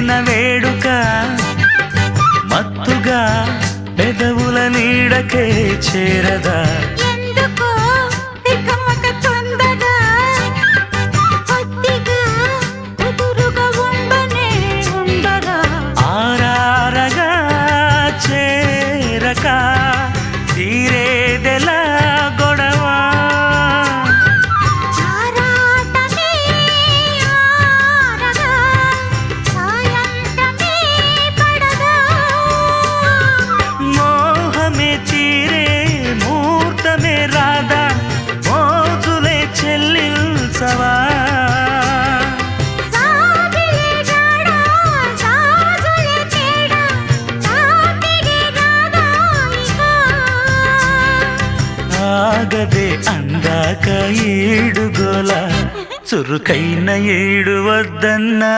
చేసిన వేడుక మత్తుగా పెదవుల నీడకే చేరదా ఆరారగా చేరక తీరేదెలా గొడవ మోహమే తీరే ముహూర్తమే రాదా మోజులే చెల్లించవా ఆగదే అందాక ఏడుగోల చురుకైన ఏడు వద్దన్నా